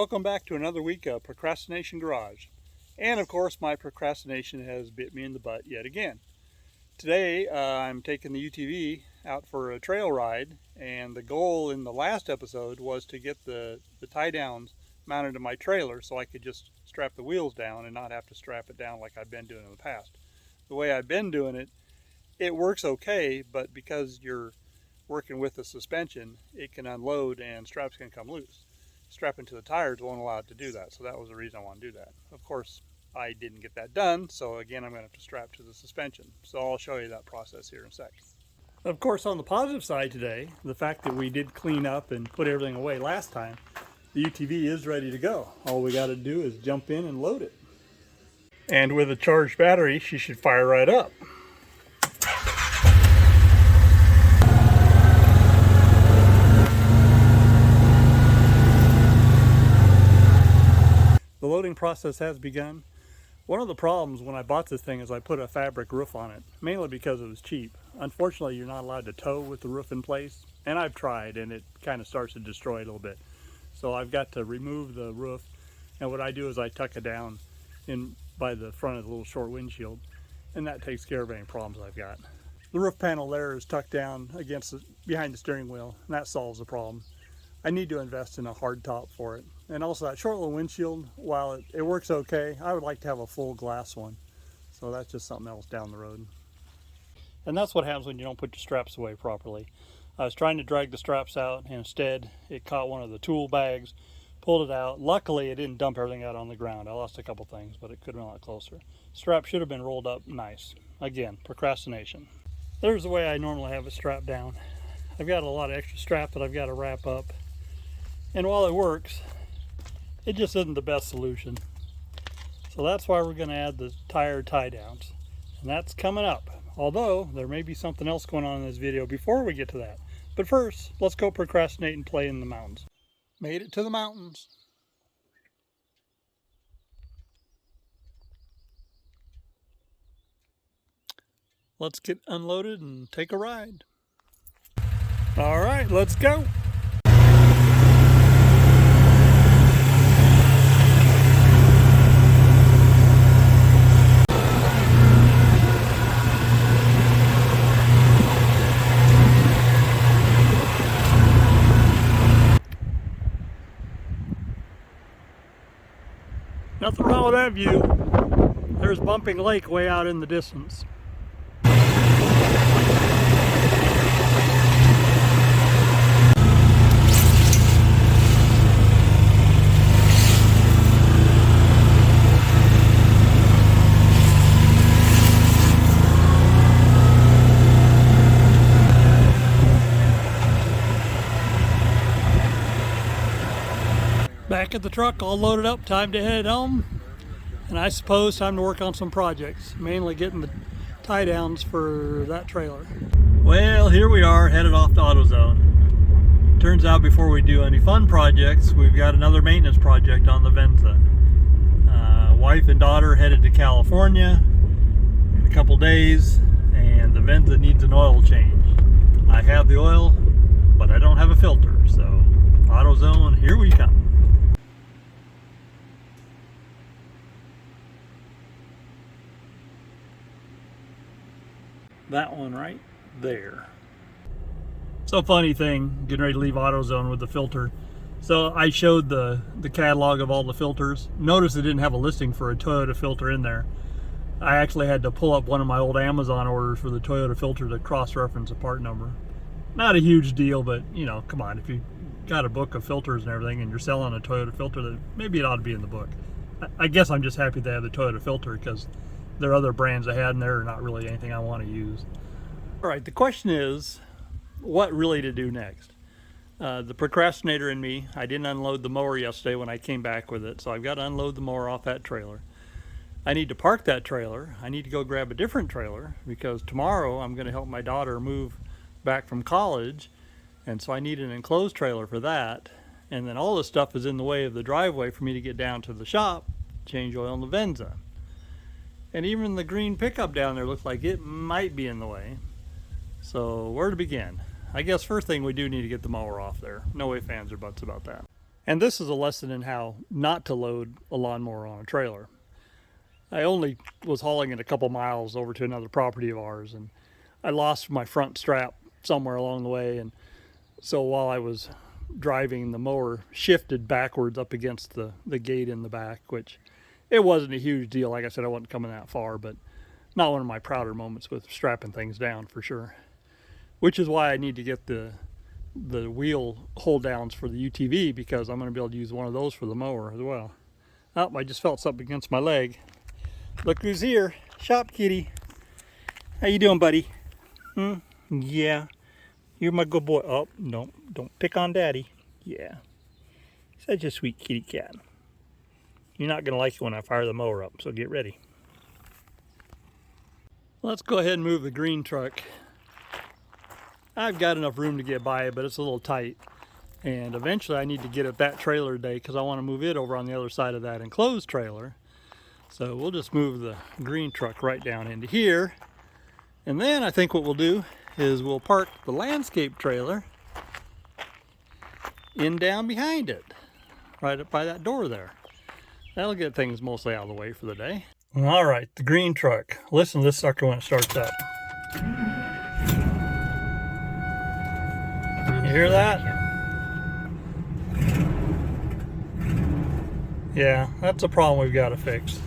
Welcome back to another week of Procrastination Garage. And of course, my procrastination has bit me in the butt yet again. Today, I'm taking the UTV out for a trail ride, and the goal in the last episode was to get the tie downs mounted to my trailer so I could just strap the wheels down and not have to strap it down like I've been doing in the past. The way I've been doing it, it works okay, but because you're working with the suspension, it can unload and straps can come loose. Strapping to the tires won't allow it to do that, so that was the reason I want to do that. Of course, I didn't get that done, so again, I'm going to have to strap to the suspension. So I'll show you that process here in a sec. Of course, on the positive side today, the fact that we did clean up and put everything away last time, the UTV is ready to go. All we got to do is jump in and load it. And with a charged battery, she should fire right up. The loading process has begun. One of the problems when I bought this thing is I put a fabric roof on it, mainly because it was cheap. Unfortunately, you're not allowed to tow with the roof in place, and I've tried, and it kind of starts to destroy it a little bit. So I've got to remove the roof, and what I do is I tuck it down in by the front of the little short windshield, and that takes care of any problems I've got. The roof panel there is tucked down behind the steering wheel, and that solves the problem. I need to invest in a hard top for it. And also that short little windshield, while it works okay, I would like to have a full glass one. So that's just something else down the road. And that's what happens when you don't put your straps away properly. I was trying to drag the straps out, and instead it caught one of the tool bags, pulled it out. Luckily it didn't dump everything out on the ground. I lost a couple things, but it could have been a lot closer. Strap should have been rolled up nice. Again, procrastination. There's the way I normally have it strapped down. I've got a lot of extra strap that I've got to wrap up. And while it works, it just isn't the best solution. So that's why we're going to add the tire tie downs. And that's coming up. Although, there may be something else going on in this video before we get to that. But first, let's go procrastinate and play in the mountains. Made it to the mountains. Let's get unloaded and take a ride. All right, let's go. Nothing wrong with that view. There's Bumping Lake way out in the distance. Back at the truck, all loaded up, time to head home. And I suppose time to work on some projects, mainly getting the tie downs for that trailer. Well, here we are, headed off to AutoZone. Turns out before we do any fun projects, we've got another maintenance project on the Venza. Wife and daughter headed to California in a couple days, and the Venza needs an oil change. I have the oil, but I don't have a filter, so AutoZone, here we come. That one right there. So funny thing, getting ready to leave AutoZone with the filter. So I showed the catalog of all the filters. Notice it didn't have a listing for a Toyota filter in there. I actually had to pull up one of my old Amazon orders for the Toyota filter to cross-reference a part number. Not a huge deal, but you know, come on, if you got a book of filters and everything and you're selling a Toyota filter, then maybe it ought to be in the book. I guess I'm just happy they have the Toyota filter because there are other brands I had in there are not really anything I want to use. All right, the question is, what really to do next? The procrastinator in me, I didn't unload the mower yesterday when I came back with it, so I've got to unload the mower off that trailer. I need to park that trailer. I need to go grab a different trailer because tomorrow I'm going to help my daughter move back from college, and so I need an enclosed trailer for that. And then all this stuff is in the way of the driveway for me to get down to the shop, change oil in the Venza. And even the green pickup down there looks like it might be in the way. So where to begin? I guess first thing we do need to get the mower off there. No ifs, ands, or buts about that. And this is a lesson in how not to load a lawnmower on a trailer. I only was hauling it a couple miles over to another property of ours, and I lost my front strap somewhere along the way, and so while I was driving, the mower shifted backwards up against the gate in the back, which it wasn't a huge deal. Like I said, I wasn't coming that far, but not one of my prouder moments with strapping things down for sure. Which is why I need to get the wheel hold downs for the UTV, because I'm going to be able to use one of those for the mower as well. Oh, I just felt something against my leg. Look who's here. Shop kitty. How you doing, buddy? Yeah. You're my good boy. Oh, no, don't pick on daddy. Yeah. Such a sweet kitty cat. You're not going to like it when I fire the mower up, so get ready. Let's go ahead and move the green truck. I've got enough room to get by it, but it's a little tight. And eventually I need to get at that trailer today because I want to move it over on the other side of that enclosed trailer. So we'll just move the green truck right down into here. And then I think what we'll do is we'll park the landscape trailer in down behind it, right up by that door there. That'll get things mostly out of the way for the day. All right, the green truck. Listen to this sucker when it starts up. You hear that? Yeah, that's a problem we've got to fix.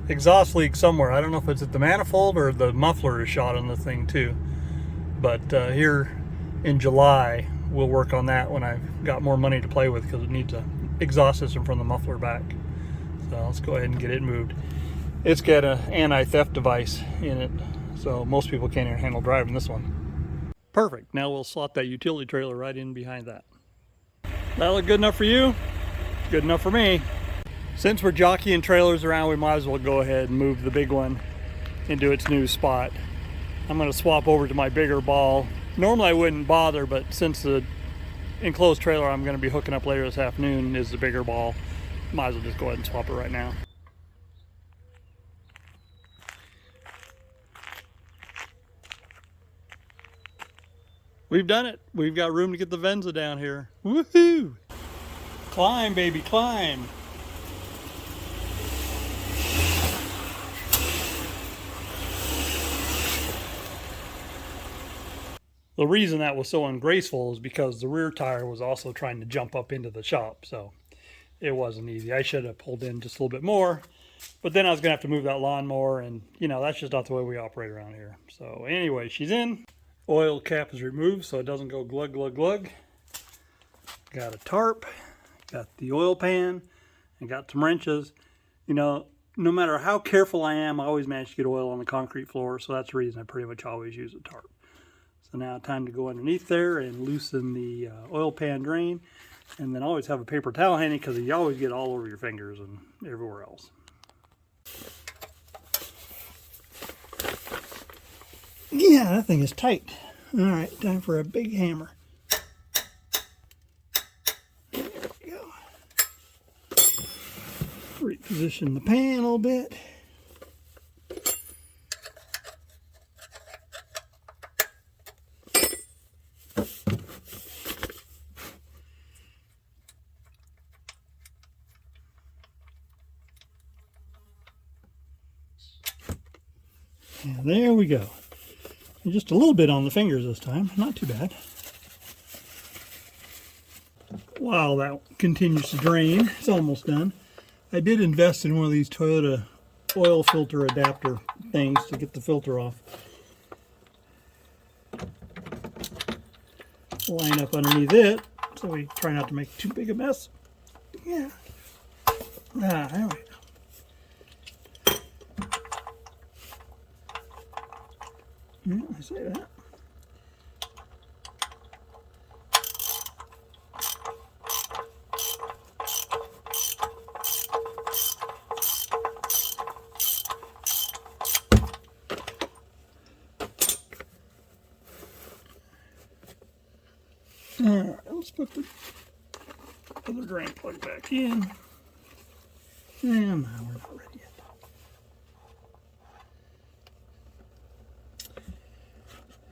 Exhaust leak somewhere. I don't know if it's at the manifold or the muffler is shot on the thing too. But here in July, we'll work on that when I've got more money to play with, because it needs an exhaust system from the muffler back. So let's go ahead and get it moved. It's got an anti-theft device in it, so most people can't even handle driving this one. Perfect. Now we'll slot that utility trailer right in behind that. That look good enough for you? Good enough for me. Since we're jockeying trailers around, we might as well go ahead and move the big one into its new spot. I'm going to swap over to my bigger ball. Normally I wouldn't bother, but since the enclosed trailer I'm going to be hooking up later this afternoon is the bigger ball, might as well just go ahead and swap it right now. We've done it. We've got room to get the Venza down here. Woohoo! Climb, baby, climb. The reason that was so ungraceful is because the rear tire was also trying to jump up into the shop, so it wasn't easy. I should have pulled in just a little bit more, but then I was going to have to move that lawnmower, and you know, that's just not the way we operate around here. So anyway, she's in. Oil cap is removed so it doesn't go glug, glug, glug. Got a tarp, got the oil pan, and got some wrenches. You know, no matter how careful I am, I always manage to get oil on the concrete floor, so that's the reason I pretty much always use a tarp. So now time to go underneath there and loosen the oil pan drain, and then always have a paper towel handy because you always get all over your fingers and everywhere else. Yeah, that thing is tight. All right, time for a big hammer. There we go. Reposition the pan a little bit. And there we go. And just a little bit on the fingers this time, not too bad. While that continues to drain, it's almost done. I did invest in one of these Toyota oil filter adapter things to get the filter off. Line up underneath it, so we try not to make too big a mess. Yeah. Ah, there we go. Yeah, I say that. Alright, let's put the other drain plug back in. And now we're not ready yet.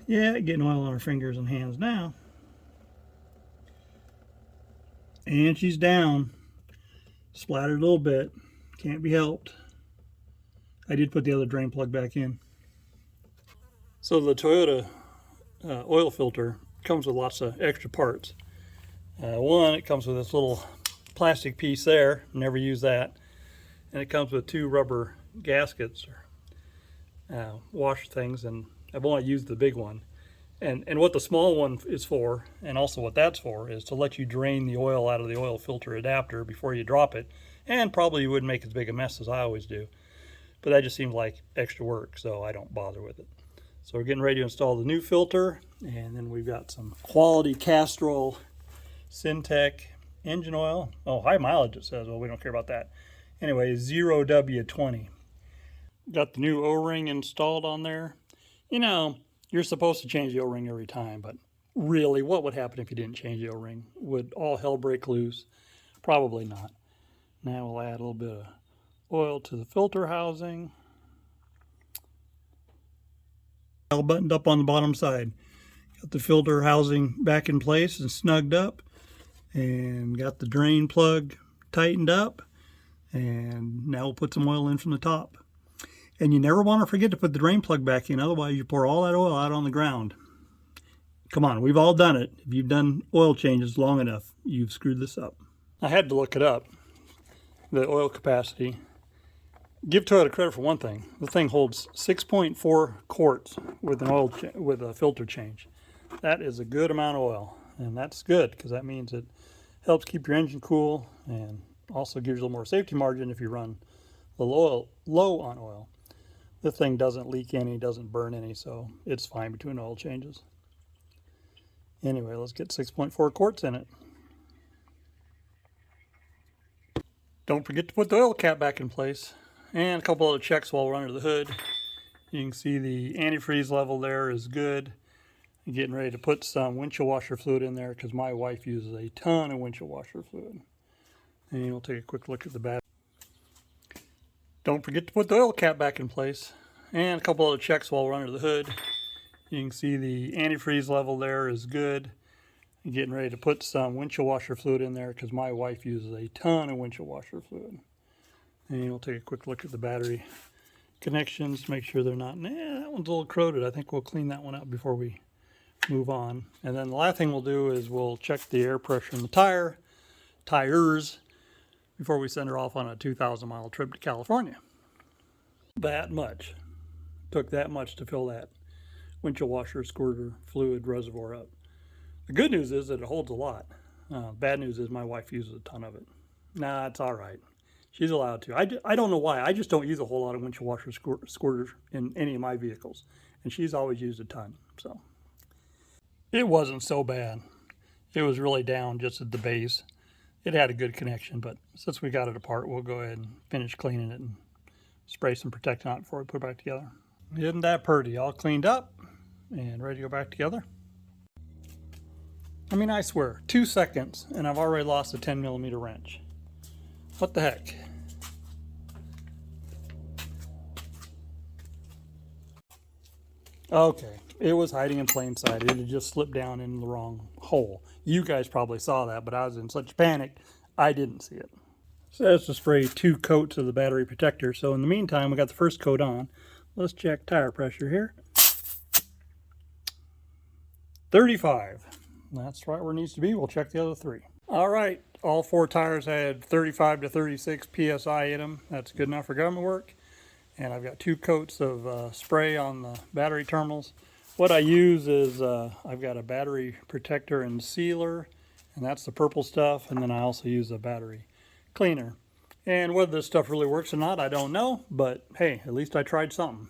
Yeah, getting oil on our fingers and hands now. And she's down. Splattered a little bit. Can't be helped. I did put the other drain plug back in. So the Toyota oil filter comes with lots of extra parts. One, it comes with this little plastic piece there. Never use that. And it comes with 2 rubber gaskets or wash things, and I've only used the big one. And what the small one is for, and also what that's for, is to let you drain the oil out of the oil filter adapter before you drop it. And probably you wouldn't make as big a mess as I always do. But that just seems like extra work, so I don't bother with it. So we're getting ready to install the new filter, and then we've got some quality Castrol Syntec engine oil. Oh, high mileage it says. Well, we don't care about that. Anyway, 0W20. Got the new O-ring installed on there. You know, you're supposed to change the O-ring every time, but really, what would happen if you didn't change the O-ring? Would all hell break loose? Probably not. Now we'll add a little bit of oil to the filter housing. All buttoned up on the bottom side. Got the filter housing back in place and snugged up, and got the drain plug tightened up, and now we'll put some oil in from the top. And you never want to forget to put the drain plug back in, otherwise you pour all that oil out on the ground. Come on, we've all done it. If you've done oil changes long enough, you've screwed this up. I had to look it up, the oil capacity. Give Toyota credit for one thing. The thing holds 6.4 quarts with an with a filter change. That is a good amount of oil, and that's good because that means it helps keep your engine cool and also gives you a little more safety margin if you run a little low on oil. The thing doesn't leak any, doesn't burn any, so it's fine between oil changes. Anyway, let's get 6.4 quarts in it. Don't forget to put the oil cap back in place. And a couple other checks while we're under the hood. You can see the antifreeze level there is good. I'm getting ready to put some windshield washer fluid in there because my wife uses a ton of windshield washer fluid. And we'll take a quick look at the battery. Don't forget to put the oil cap back in place. And a couple other checks while we're under the hood. You can see the antifreeze level there is good. I'm getting ready to put some windshield washer fluid in there because my wife uses a ton of windshield washer fluid. And we'll take a quick look at the battery connections, make sure they're not, that one's a little corroded. I think we'll clean that one up before we move on. And then the last thing we'll do is we'll check the air pressure in the tires, before we send her off on a 2,000-mile trip to California. That much. Took that much to fill that windshield washer squirter fluid reservoir up. The good news is that it holds a lot. Bad news is my wife uses a ton of it. Nah, it's all right. She's allowed to. I don't know why. I just don't use a whole lot of windshield washer squirters in any of my vehicles. And she's always used a ton. So it wasn't so bad. It was really down just at the base. It had a good connection, but since we got it apart, we'll go ahead and finish cleaning it and spray some protectant on it before we put it back together. Isn't that pretty? All cleaned up and ready to go back together. I mean, I swear, 2 seconds and I've already lost a 10mm wrench. What the heck? Okay, it was hiding in plain sight. It had just slipped down in the wrong hole. You guys probably saw that, but I was in such panic, I didn't see it. So that's to spray 2 coats of the battery protector. So in the meantime, we got the first coat on. Let's check tire pressure here. 35. That's right where it needs to be. We'll check the other 3. All right, all 4 tires had 35 to 36 PSI in them. That's good enough for government work. And I've got 2 coats of spray on the battery terminals. What I use is I've got a battery protector and sealer, and that's the purple stuff. And then I also use a battery cleaner. And whether this stuff really works or not, I don't know. But hey, at least I tried something.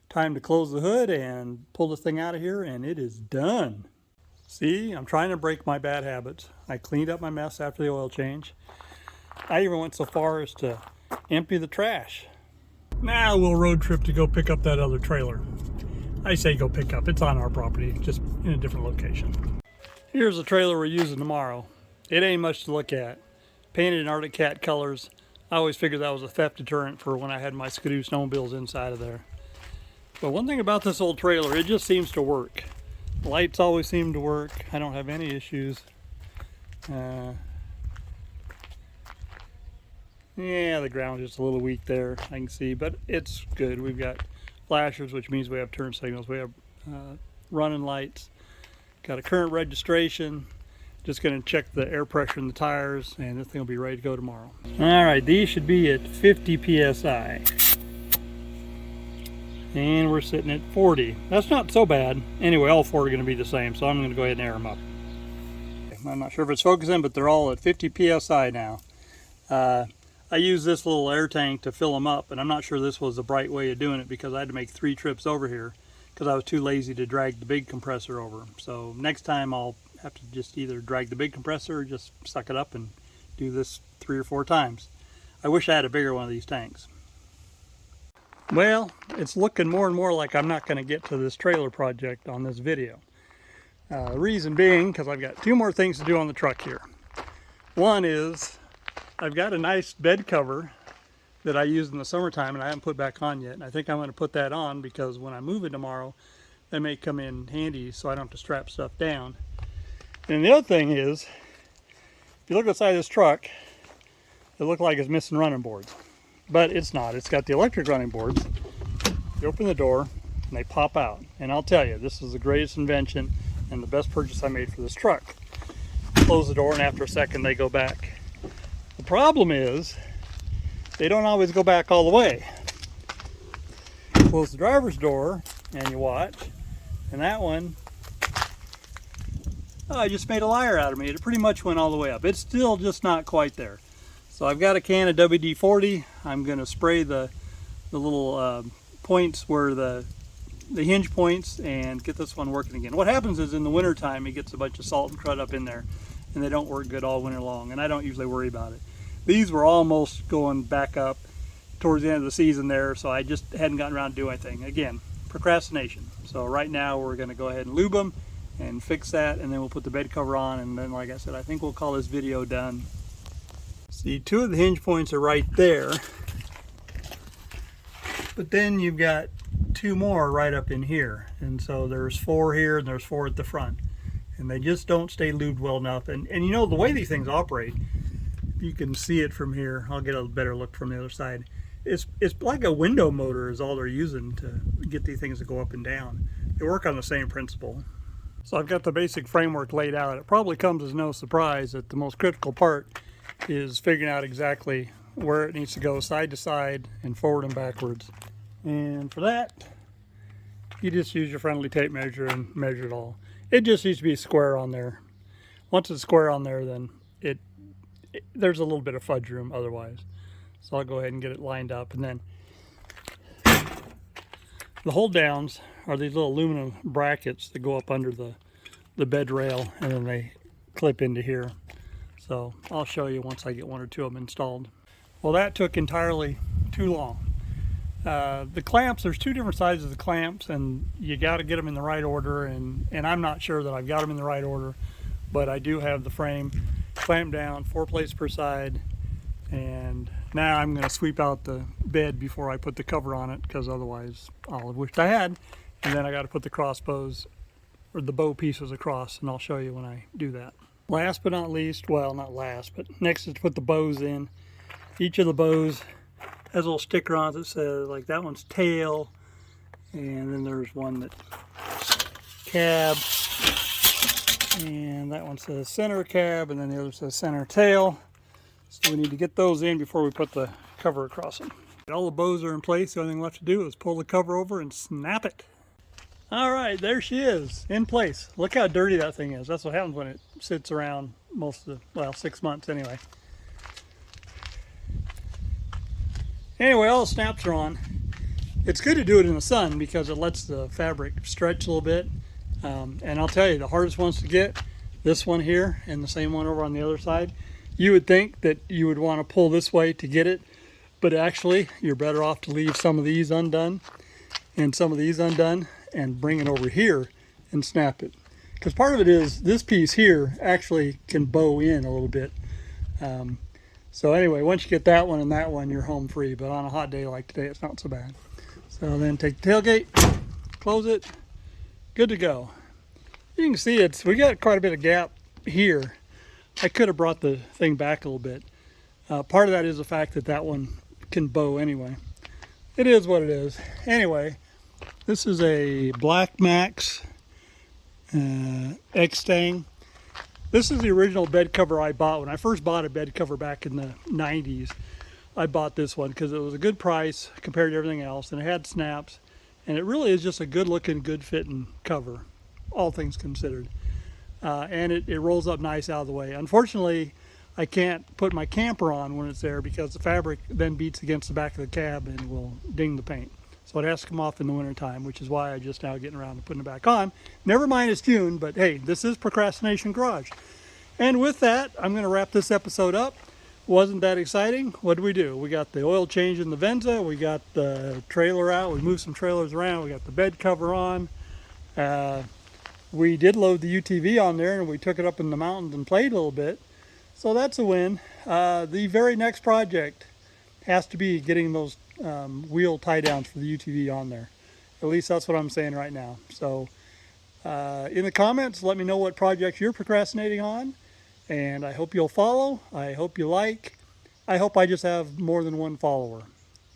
Time to close the hood and pull this thing out of here, and it is done. See, I'm trying to break my bad habits. I cleaned up my mess after the oil change. I even went so far as to empty the trash. Now we'll road trip to go pick up that other trailer. I say go pick up, it's on our property, just in a different location. Here's the trailer we're using tomorrow. It ain't much to look at. Painted in Arctic Cat colors. I always figured that was a theft deterrent for when I had my Skidoo snowmobiles inside of there. But one thing about this old trailer, it just seems to work. Lights always seem to work. I don't have any issues. Yeah, the ground's just a little weak there, I can see, but it's good. We've got flashers, which means we have turn signals. We have running lights, got a current registration. Just going to check the air pressure in the tires, and this thing will be ready to go tomorrow. All right, these should be at 50 psi. And we're sitting at 40. That's not so bad. Anyway, all four are going to be the same, so I'm going to go ahead and air them up. I'm not sure if it's focusing, but they're all at 50 psi now. I use this little air tank to fill them up, and I'm not sure this was the right way of doing it because I had to make 3 trips over here because I was too lazy to drag the big compressor over. So next time I'll have to just either drag the big compressor or just suck it up and do this 3 or 4 times. I wish I had a bigger one of these tanks. Well, it's looking more and more like I'm not going to get to this trailer project on this video. The reason being because I've got 2 more things to do on the truck here. One is I've got a nice bed cover that I used in the summertime and I haven't put back on yet. And I think I'm going to put that on because when I move it tomorrow, that may come in handy so I don't have to strap stuff down. And the other thing is, if you look outside this truck, it looks like it's missing running boards. But it's not. It's got the electric running boards. You open the door and they pop out. And I'll tell you, this is the greatest invention and the best purchase I made for this truck. Close the door and after a second they go back. The problem is, they don't always go back all the way. Close the driver's door and you watch, and that one, oh, I just made a liar out of me. It pretty much went all the way up. It's still just not quite there. So I've got a can of WD-40. I'm going to spray the little points where the hinge points and get this one working again. What happens is in the winter time it gets a bunch of salt and crud up in there and they don't work good all winter long, and I don't usually worry about it. These were almost going back up towards the end of the season there, so I just hadn't gotten around to doing anything. Again, procrastination. So right now we're going to go ahead and lube them and fix that, and then we'll put the bed cover on, and then like I said, I think we'll call this video done. See, 2 of the hinge points are right there, but then you've got 2 more right up in here, and so there's 4 here and there's 4 at the front, and they just don't stay lubed well enough. And you know, the way these things operate, you can see it from here. I'll get a better look from the other side. It's like a window motor is all they're using to get these things to go up and down. They work on the same principle. So I've got the basic framework laid out. It probably comes as no surprise that the most critical part is figuring out exactly where it needs to go side to side and forward and backwards. And for that, you just use your friendly tape measure and measure it all. It just needs to be square on there. Once it's square on there, then there's a little bit of fudge room otherwise. So I'll go ahead and get it lined up, and then the hold downs are these little aluminum brackets that go up under the bed rail, and then they clip into here. So I'll show you once I get 1 or 2 of them installed. Well, that took entirely too long. The clamps, there's 2 different sizes of the clamps, and you got to get them in the right order, and I'm not sure that I've got them in the right order, but I do have the frame clamped down 4 plates per side, and now I'm going to sweep out the bed before I put the cover on it, because otherwise I'll have wished I had. And then I got to put the crossbows or the bow pieces across, and I'll show you when I do that. Last but not least, well, not last, but next is to put the bows in. Each of the bows has a little sticker on it that says, like, that one's tail, and then there's one that cab, and that one says center cab, and then the other says center tail. So we need to get those in before we put the cover across them. All the bows are in place. The only thing left to do is pull the cover over and snap it. All right, there she is, in place. Look how dirty that thing is. That's what happens when it sits around most of the, well, 6 months anyway. Anyway, all the snaps are on. It's good to do it in the sun because it lets the fabric stretch a little bit. And I'll tell you, the hardest ones to get, this one here and the same one over on the other side. You would think that you would want to pull this way to get it, but actually you're better off to leave some of these undone and some of these undone and bring it over here and snap it. Because part of it is this piece here actually can bow in a little bit. So anyway, once you get that one and that one, you're home free. But on a hot day like today, it's not so bad. So then take the tailgate, close it, good to go. You can see we got quite a bit of gap here. I could have brought the thing back a little bit. Part of that is the fact that that one can bow anyway. It is what it is. Anyway, this is a Black Max X-Stang. This is the original bed cover I bought. When I first bought a bed cover back in the 90s, I bought this one because it was a good price compared to everything else, and it had snaps, and it really is just a good looking, good fitting cover, all things considered. And it rolls up nice out of the way. Unfortunately, I can't put my camper on when it's there because the fabric then beats against the back of the cab and will ding the paint. So it has to come off in the wintertime, which is why I just now getting around to putting it back on. Never mind it's June, but hey, this is Procrastination Garage. And with that, I'm going to wrap this episode up. Wasn't that exciting? What do? We got the oil change in the Venza. We got the trailer out. We moved some trailers around. We got the bed cover on. We did load the UTV on there, and we took it up in the mountains and played a little bit. So that's a win. The very next project has to be getting those wheel tie downs for the UTV on there. At least that's what I'm saying right now. So in the comments, let me know what projects you're procrastinating on. And I hope you'll follow. I hope you like. I hope I just have more than one follower.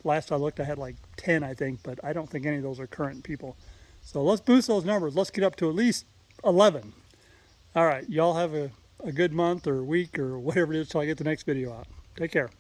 Last I looked, I had like 10, I think, but I don't think any of those are current people. So let's boost those numbers. Let's get up to at least 11. All right, y'all have a good month or week or whatever it is till I get the next video out. Take care.